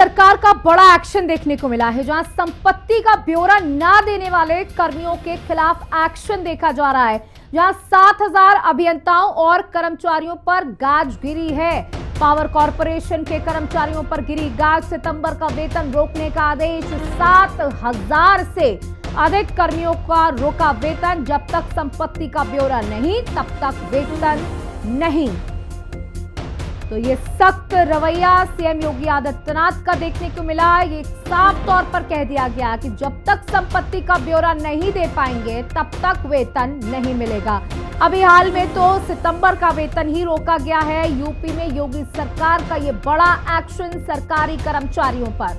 सरकार का बड़ा एक्शन देखने को मिला है, जहां संपत्ति का ब्यौरा ना देने वाले कर्मियों के खिलाफ एक्शन देखा जा रहा है, जहां 7,000 अभियंताओं और कर्मचारियों पर गाज गिरी है। पावर कॉर्पोरेशन के कर्मचारियों पर गिरी गाज। सितंबर का वेतन रोकने का आदेश। 7,000 से अधिक कर्मियों का रोका वेतन। जब तक संपत्ति का ब्यौरा नहीं तब तक वेतन नहीं। तो ये सख्त रवैया सीएम योगी आदित्यनाथ का देखने को मिला। ये साफ तौर पर कह दिया गया कि जब तक संपत्ति का ब्यौरा नहीं दे पाएंगे तब तक वेतन नहीं मिलेगा। अभी हाल में तो सितंबर का वेतन ही रोका गया है। यूपी में योगी सरकार का ये बड़ा एक्शन सरकारी कर्मचारियों पर।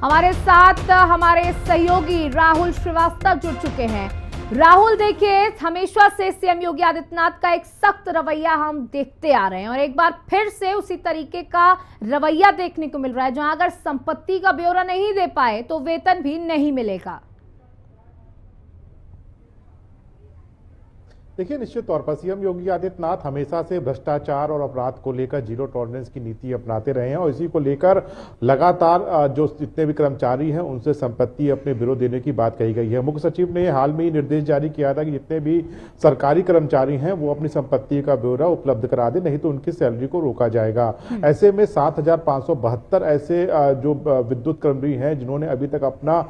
हमारे साथ हमारे सहयोगी राहुल श्रीवास्तव जुड़ चुके हैं। राहुल, देखिए, हमेशा से सीएम योगी आदित्यनाथ का एक सख्त रवैया हम देखते आ रहे हैं और एक बार फिर से उसी तरीके का रवैया देखने को मिल रहा है, जहां अगर संपत्ति का ब्यौरा नहीं दे पाए तो वेतन भी नहीं मिलेगा। देखिए, निश्चित तौर पर सीएम योगी आदित्यनाथ हमेशा से भ्रष्टाचार और अपराध को लेकर जीरो टॉलरेंस की नीति अपनाते रहे हैं और इसी को लेकर लगातार जो जितने भी कर्मचारी हैं उनसे संपत्ति अपने विरोध देने की बात कही गई है। मुख्य सचिव ने हाल में ही निर्देश जारी किया था कि जितने भी सरकारी कर्मचारी हैं वो अपनी संपत्ति का ब्यौरा उपलब्ध करा दें, नहीं तो उनकी सैलरी को रोका जाएगा। ऐसे में 7,572 ऐसे जो विद्युत कर्मी हैं जिन्होंने अभी तक अपना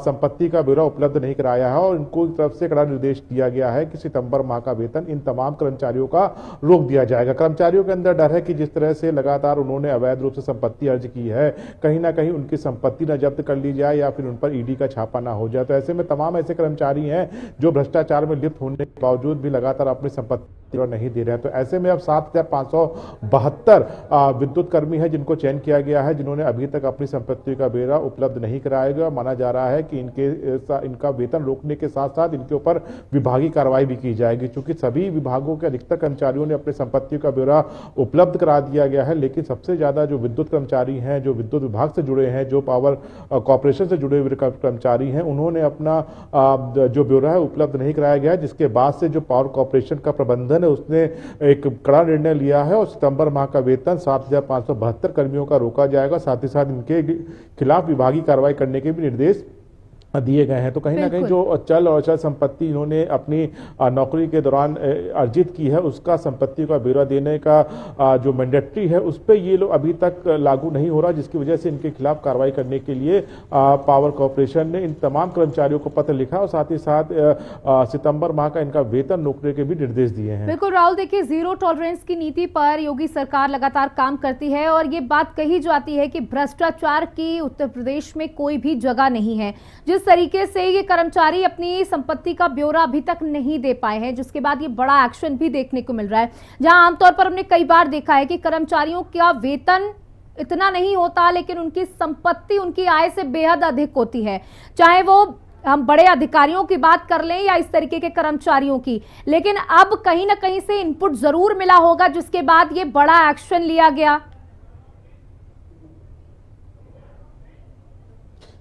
संपत्ति का ब्यौरा उपलब्ध नहीं कराया है और इनको तरफ से कड़ा निर्देश दिया गया है कि सितंबर माह का वेतन इन तमाम कर्मचारियों का रोक दिया जाएगा। कर्मचारियों के अंदर डर है कि जिस तरह से लगातार उन्होंने अवैध रूप से संपत्ति अर्ज की है, कहीं ना कहीं उनकी संपत्ति न जब्त कर ली जाए या फिर उन पर ईडी का छापा ना हो जाए। तो ऐसे में तमाम ऐसे कर्मचारी हैं जो भ्रष्टाचार में लिप्त होने के बावजूद भी लगातार अपनी संपत्ति नहीं दे रहे हैं। तो ऐसे में अब 7,572 विद्युत कर्मी हैं जिनको चयन किया गया है, जिन्होंने अभी तक अपनी संपत्ति का ब्यौरा उपलब्ध नहीं कराया गया। माना जा रहा है कि इनका वेतन रोकने के साथ साथ इनके ऊपर विभागीय कार्रवाई भी की जाएगी। क्योंकि सभी विभागों के अधिकतर कर्मचारियों ने अपने संपत्ति का ब्यौरा उपलब्ध करा दिया गया है, लेकिन सबसे ज्यादा जो विद्युत कर्मचारी हैं, जो विद्युत विभाग से जुड़े हैं, जो पावर कॉर्पोरेशन से जुड़े हुए कर्मचारी हैं, उन्होंने अपना जो ब्यौरा है उपलब्ध नहीं कराया गया है, जिसके बाद से जो पावर कॉर्पोरेशन का प्रबंधन है उसने एक कड़ा निर्णय लिया है और सितंबर माह का वेतन 7,572 कर्मियों का रोका जाएगा। साथ ही साथ इनके खिलाफ विभागीय कार्रवाई करने के भी निर्देश दिए गए हैं। तो कहीं ना कहीं जो चल और अचल संपत्ति इन्होंने अपनी नौकरी के दौरान अर्जित की है उसका संपत्ति का ब्यौरा देने का जो मैंडेटरी है उस पर ये लोग अभी तक लागू नहीं हो रहा, जिसकी वजह से इनके खिलाफ कार्रवाई करने के लिए पावर कॉर्पोरेशन ने इन तमाम कर्मचारियों को पत्र लिखा और साथ ही साथ सितंबर माह का इनका वेतन रोकने के भी निर्देश दिए हैं। बिल्कुल राहुल, देखिए, जीरो टॉलरेंस की नीति पर योगी सरकार लगातार काम करती है और ये बात कही जाती है कि भ्रष्टाचार की उत्तर प्रदेश में कोई भी जगह नहीं है। जिस तरीके से ये कर्मचारी अपनी संपत्ति का ब्यौरा अभी तक नहीं दे पाए हैं, जिसके बाद ये बड़ा एक्शन भी देखने को मिल रहा है, जहां आमतौर पर हमने कई बार देखा है कि कर्मचारियों का वेतन इतना नहीं होता लेकिन उनकी संपत्ति उनकी आय से बेहद अधिक होती है, चाहे वो हम बड़े अधिकारियों की बात कर लें या इस तरीके के कर्मचारियों की। लेकिन अब कहीं ना कहीं से इनपुट जरूर मिला होगा जिसके बाद ये बड़ा एक्शन लिया गया।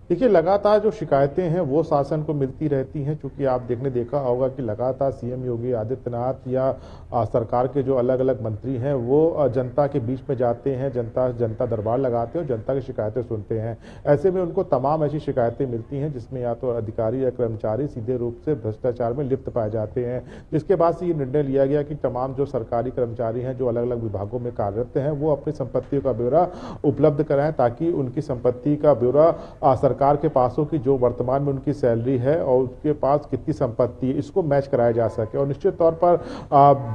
देखिए, लगातार जो शिकायतें हैं वो शासन को मिलती रहती हैं, क्योंकि आप देखा होगा कि लगातार सीएम योगी आदित्यनाथ या सरकार के जो अलग अलग मंत्री हैं वो जनता के बीच में जाते हैं, जनता दरबार लगाते हैं और जनता की शिकायतें सुनते हैं। ऐसे में उनको तमाम ऐसी शिकायतें मिलती हैं जिसमें या तो अधिकारी या कर्मचारी सीधे रूप से भ्रष्टाचार में लिप्त पाए जाते हैं, जिसके बाद से ये निर्णय लिया गया कि तमाम जो सरकारी कर्मचारी हैं जो अलग अलग विभागों में कार्यरत हैं वो अपनी संपत्तियों का ब्यौरा उपलब्ध कराएं, ताकि उनकी संपत्ति का ब्यौरा सरकार के पास हो कि जो वर्तमान में उनकी सैलरी है और उसके पास कितनी संपत्ति है इसको मैच कराया जा सके। और निश्चित तौर पर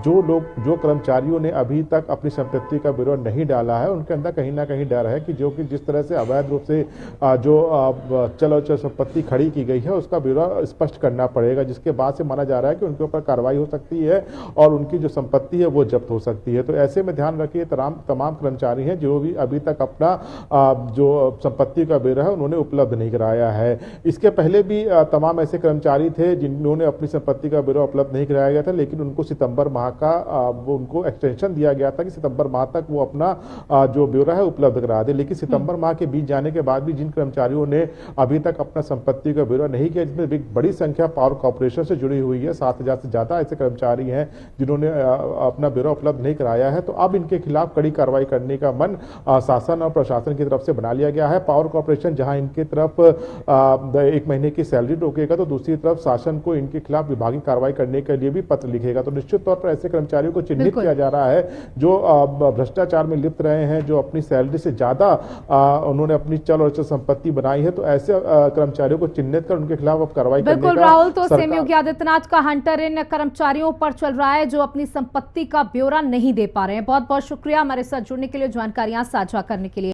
जो कर्मचारियों ने अभी तक अपनी संपत्ति का ब्यौरा नहीं डाला है उनके अंदर कहीं ना कहीं डर है कि जो कि जिस तरह से अवैध रूप से जो चल अचल संपत्ति खड़ी की गई है उसका ब्यौरा स्पष्ट करना पड़ेगा, जिसके बाद से माना जा रहा है कि उनके ऊपर कार्रवाई हो सकती है और उनकी जो संपत्ति है वो जब्त हो सकती है। तो ऐसे में ध्यान रखिए, तमाम कर्मचारी हैं जो भी अभी तक अपना जो संपत्ति का ब्यौरा है उन्होंने उपलब्ध उपलब्ध नहीं कराया है। इसके पहले भी तमाम ऐसे कर्मचारी थे जिन्होंने अपनी संपत्ति का ब्यौरा उपलब्ध नहीं कराया गया था, लेकिन उनको सितंबर माह का वो उनको एक्सटेंशन दिया गया था कि सितंबर माह तक वो अपना जो ब्यौरा है उपलब्ध करा दे। लेकिन सितंबर माह के बीच जाने के बाद भी जिन कर्मचारियों ने अभी तक अपना संपत्ति का ब्यौरा नहीं किया, जिसमें एक बड़ी संख्या पावर कॉर्पोरेशन से जुड़ी हुई है, 7,000 से ज्यादा ऐसे कर्मचारी हैं जिन्होंने अपना ब्यौरा उपलब्ध नहीं कराया है, तो अब इनके खिलाफ कड़ी कार्रवाई करने का मन शासन और प्रशासन की तरफ से बना लिया गया है। पावर कॉर्पोरेशन जहां इनके तरफ 1 महीने की सैलरी रोकेगा, तो दूसरी तरफ शासन को इनके खिलाफ विभागीय कार्रवाई करने के लिए भी पत्र लिखेगा। तो निश्चित तौर पर ऐसे कर्मचारियों को चिन्हित किया जा रहा है जो भ्रष्टाचार में लिप्त रहे हैं, जो अपनी सैलरी से ज्यादा उन्होंने अपनी चल और अचल संपत्ति बनाई है। तो ऐसे कर्मचारियों को चिन्हित कर उनके खिलाफ अब कार्रवाई करने का बिल्कुल राहुल, तो सीएम योगी आदित्यनाथ का हंटर इन कर्मचारियों पर चल रहा है जो अपनी संपत्ति का ब्यौरा नहीं दे पा रहे हैं। बहुत बहुत शुक्रिया हमारे साथ जुड़ने के लिए, जानकारियां साझा करने के लिए।